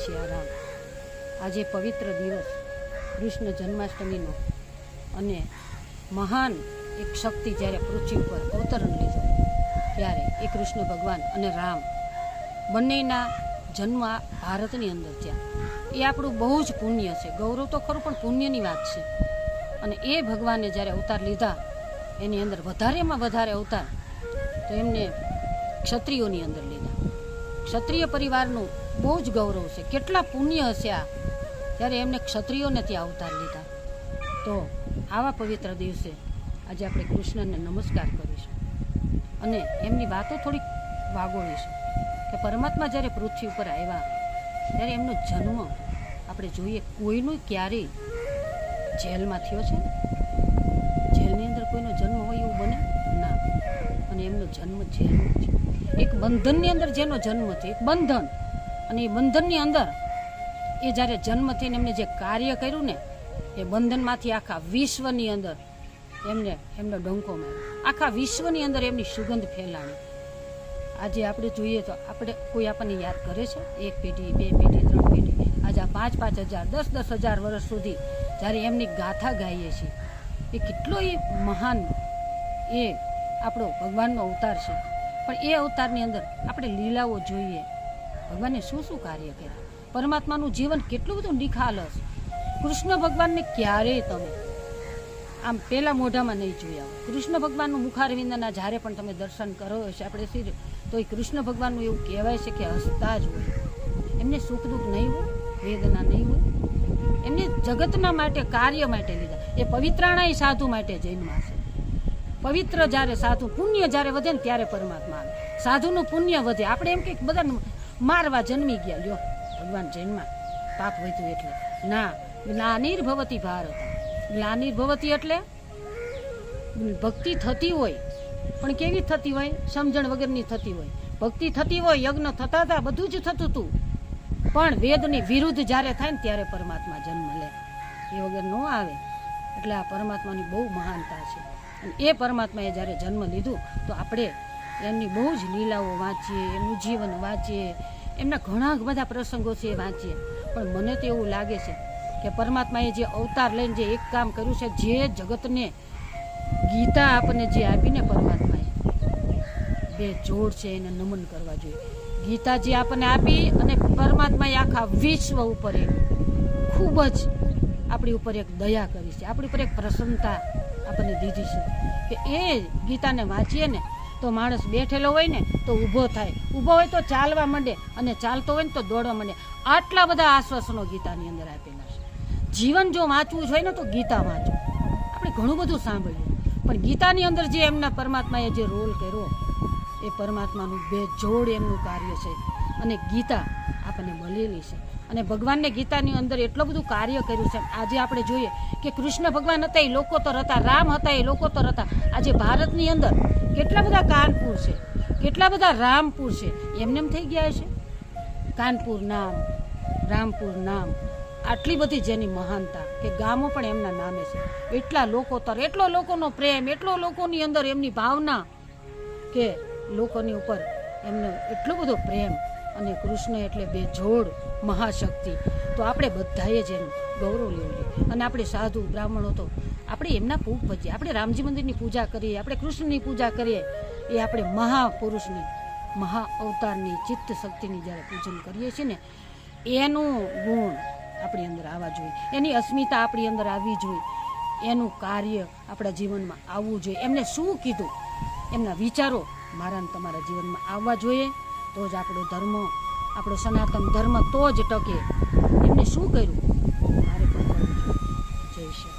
સિયારામ। આજે પવિત્ર દિવસ કૃષ્ણ જન્માષ્ટમીનો અને મહાન એક શક્તિ જ્યારે પૃથ્વી ઉપર અવતરણ લીધું ત્યારે એ કૃષ્ણ ભગવાન અને રામ બંનેના જન્મ ભારતની અંદર થયા। એ આપણું બહુ જ પુણ્ય છે, ગૌરવ તો ખરું પણ પુણ્યની વાત છે। અને એ ભગવાને જ્યારે અવતાર લીધા એની અંદર વધારેમાં વધારે અવતાર તો એમને ક્ષત્રિયોની અંદર લીધા। ક્ષત્રિય પરિવારનું બહુ જ ગૌરવ છે, કેટલા પુણ્ય હશે આ, ત્યારે એમને ક્ષત્રિયોને ત્યાં અવતાર લીધા। તો આવા પવિત્ર દિવસે આજે આપણે કૃષ્ણને નમસ્કાર કરીશું અને એમની વાતો થોડીક વાગોળીશું કે પરમાત્મા જ્યારે પૃથ્વી ઉપર આવ્યા ત્યારે એમનો જન્મ આપણે જોઈએ। કોઈનું ક્યારેય જેલમાં થયો છે? જેલની અંદર કોઈનો જન્મ હોય એવું બને ના, અને એમનો જન્મ જેલનો છે। એક બંધનની અંદર જેનો જન્મ થયો, એક બંધન, અને એ બંધનની અંદર એ જ્યારે જન્મ થઈને એમને જે કાર્ય કર્યું ને એ બંધનમાંથી આખા વિશ્વની અંદર એમનો ડંકો માર્યો, આખા વિશ્વની અંદર એમની સુગંધ ફેલાણી। આજે આપણે જોઈએ તો કોઈ આપણને યાદ કરે છે? એક પેઢી, બે પેઢી, ત્રણ પેઢી, આજે 5-5 હજાર, 10-10 હજાર વર્ષ સુધી જ્યારે એમની ગાથા ગાઈએ છીએ, એ કેટલો એ મહાન એ આપણો ભગવાનનો અવતાર છે। પણ એ અવતારની અંદર આપણે લીલાઓ જોઈએ, ભગવાને શું શું કાર્ય કર્યા, પરમાત્માનું જીવન કેટલું બધું નિખાલસ। કૃષ્ણ ભગવાનને ક્યારેય તમે આમ પહેલા મોઢામાં નહીં જોયા હોય। કૃષ્ણ ભગવાનનું મુખારવિંદના જ્યારે પણ તમે દર્શન કરો હશે આપણે તો એ કૃષ્ણ ભગવાનનું એવું કહેવાય છે કે હસતા જ હોય, એમને સુખ દુઃખ નહીં હોય, વેદના નહીં હોય, એમને જગતના માટે કાર્ય માટે લીધા। એ પવિત્રાણા સાધુ માટે જન્મા છે। પવિત્ર જ્યારે સાધુ પુણ્ય જ્યારે વધે ને ત્યારે પરમાત્મા આવે, સાધુનું પુણ્ય વધે। આપણે એમ કે બધા મારવા જન્મી ગયા, લ્યો ભગવાન જન્મા પાપ વધ્યું એટલે ના, ગ્લાનિર્ભવતી ભારત। ગ્લાનિર્ભવતી એટલે ભક્તિ થતી હોય પણ કેવી થતી હોય? સમજણ વગરની થતી હોય। ભક્તિ થતી હોય, યજ્ઞ થતા હતા, બધું જ થતું હતું, પણ વેદની વિરુદ્ધ જ્યારે થાય ને ત્યારે પરમાત્મા જન્મ લે, એ વગર ન આવે। એટલે આ પરમાત્માની બહુ મહાનતા છે। અને એ પરમાત્માએ જ્યારે જન્મ લીધું તો આપણે એમની બહુ જ લીલાઓ વાંચીએ, એમનું જીવન વાંચીએ, એમના ઘણા બધા પ્રસંગો છે એ વાંચીએ। પણ મને તો એવું લાગે છે કે પરમાત્માએ જે અવતાર લઈને જે એક કામ કર્યું છે, જે જગતને ગીતા આપણને જે આપીને પરમાત્માએ, બે જોડ છે એને નમન કરવા જોઈએ। ગીતા જે આપણને આપી અને પરમાત્માએ આખા વિશ્વ ઉપર એક ખૂબ જ આપણી ઉપર એક દયા કરી છે, આપણી ઉપર એક પ્રસન્નતા આપણને દીધી છે કે એ ગીતાને વાંચીએ ને તો માણસ બેઠેલો હોય ને તો ઊભો થાય, ઊભો હોય તો ચાલવા માંડે, અને ચાલતો હોય ને તો દોડવા માંડે। આટલા બધા આશ્વાસનો ગીતાની અંદર આપેલા છે। જીવન જો વાંચવું જોઈએ ને તો ગીતા વાંચો। આપણે ઘણું બધું સાંભળ્યું પણ ગીતાની અંદર જે એમના પરમાત્માએ જે રોલ કર્યો એ પરમાત્માનું બેજોડ એમનું કાર્ય છે, અને ગીતા આપણને મળેલી છે। અને ભગવાનને ગીતાની અંદર એટલું બધું કાર્ય કર્યું છે। આજે આપણે જોઈએ કે કૃષ્ણ ભગવાન હતા એ લોકો તો હતા, રામ હતા એ લોકો તો હતા। આજે ભારતની અંદર કેટલા બધા કાનપુર છે, કેટલા બધા રામપુર છે, એમને એમ થઈ ગયા છે? કાનપુર નામ, રામપુર નામ, આટલી બધી જેની મહાનતા કે ગામો પણ એમના નામે છે। એટલા લોકો તર, એટલો લોકોનો પ્રેમ, એટલો લોકોની અંદર એમની ભાવના કે લોકોની ઉપર એમનો એટલો બધો પ્રેમ। અને કૃષ્ણ એટલે બેજોડ મહાશક્તિ। તો આપણે બધાએ જ એનું ગૌરવ લેવું જોઈએ। અને આપણે સાધુ બ્રાહ્મણો તો આપણે એમના ભૂખ ભજીએ, આપણે રામજી મંદિરની પૂજા કરીએ, આપણે કૃષ્ણની પૂજા કરીએ, એ આપણે મહાપુરુષની, મહા અવતારની ચિત્ત શક્તિની જ્યારે પૂજન કરીએ છીએ ને એનું ગુણ આપણી અંદર આવવા જોઈએ, એની અસ્મિતા આપણી અંદર આવવી જોઈએ, એનું કાર્ય આપણા જીવનમાં આવવું જોઈએ। એમને શું કીધું, એમના વિચારો મારા ને તમારા જીવનમાં આવવા જોઈએ, તો જ આપણો ધર્મ, આપણો સનાતન ધર્મ તો જ ટકે। એમને શું કર્યું મારે પણ કરવું જોઈએ। જય શ્રી